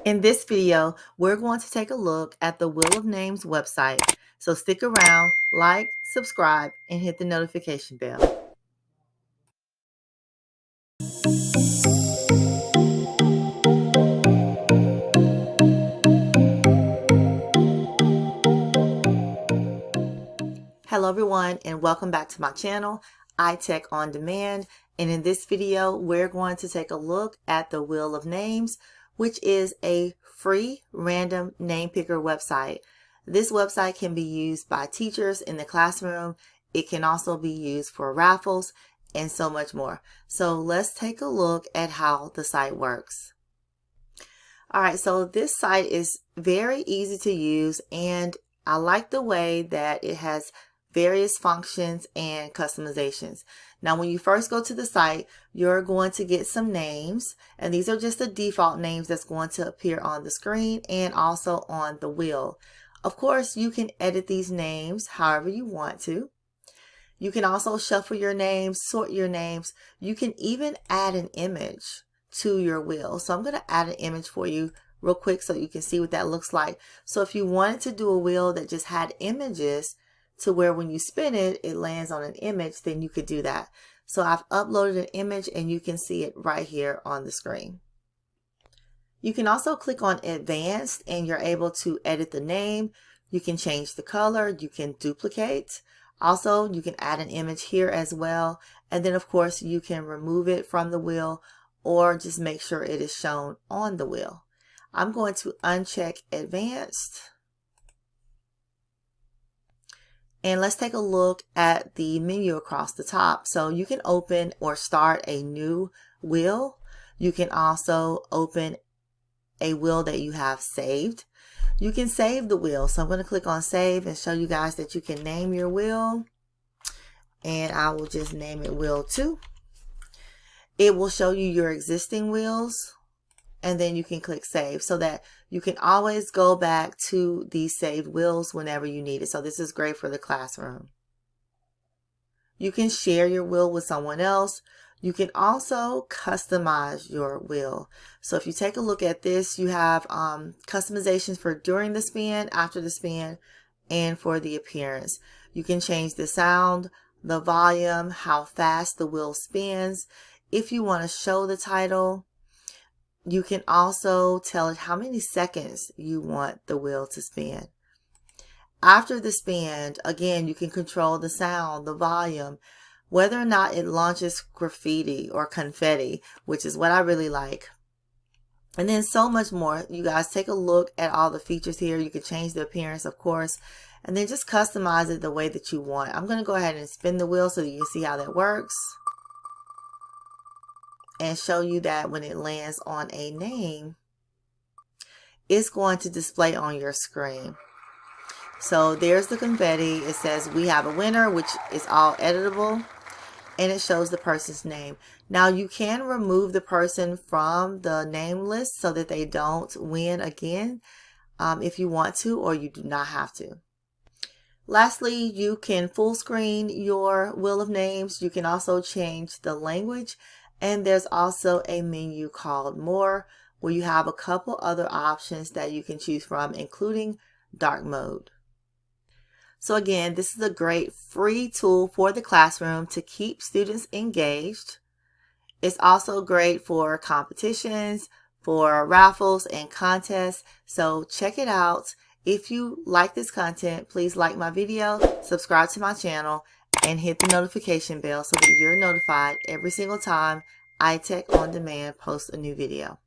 In this video, we're going to take a look at the Wheel of Names website. So stick around, like, subscribe, and hit the notification bell. Hello everyone, and welcome back to my channel, iTech on Demand. And in this video, we're going to take a look at the Wheel of Names, which is a free random name picker website. This website can be used by teachers in the classroom. It can also be used for raffles and so much more. So let's take a look at how the site works. All right, so this site is very easy to use, and I like the way that it has various functions and customizations. Now, when you first go to the site, you're going to get some names, and these are just the default names that's going to appear on the screen and also on the wheel. Of course, you can edit these names however you want to. You can also shuffle your names, sort your names. You can even add an image to your wheel. So I'm going to add an image for you real quick so you can see what that looks like. So if you wanted to do a wheel that just had images to where when you spin it, it lands on an image, then you could do that. So I've uploaded an image and you can see it right here on the screen. You can also click on Advanced and you're able to edit the name. You can change the color, you can duplicate. Also, you can add an image here as well. And then of course you can remove it from the wheel or just make sure it is shown on the wheel. I'm going to uncheck Advanced. And let's take a look at the menu across the top. So you can open or start a new wheel. You can also open a wheel that you have saved. You can save the wheel. So I'm going to click on Save and show you guys that you can name your wheel. And I will just name it Wheel 2. It will show you your existing wheels. And then you can click Save so that you can always go back to these saved wheels whenever you need it. So this is great for the classroom. You can share your wheel with someone else. You can also customize your wheel. So if you take a look at this, you have customizations for during the spin, after the spin, and for the appearance. You can change the sound, the volume, how fast the wheel spins. If you want to show the title, you can also tell it how many seconds you want the wheel to spin. After the spin, again, you can control the sound, the volume, whether or not it launches graffiti or confetti, which is what I really like. And then so much more. You guys take a look at all the features here. You can change the appearance, of course, and then just customize it the way that you want. I'm going to go ahead and spin the wheel so that you can see how that works and show you that when it lands on a name, it's going to display on your screen. So there's the confetti. It says we have a winner, which is all editable, and it shows the person's name. Now you can remove the person from the name list so that they don't win again if you want to, or you do not have to. Lastly, you can full screen your wheel of names. You can also change the language. And there's also a menu called More, where you have a couple other options that you can choose from, including dark mode. So again, this is a great free tool for the classroom to keep students engaged. It's also great for competitions, for raffles and contests. So check it out. If you like this content, please like my video, subscribe to my channel, and hit the notification bell so that you're notified every single time iTech on Demand posts a new video.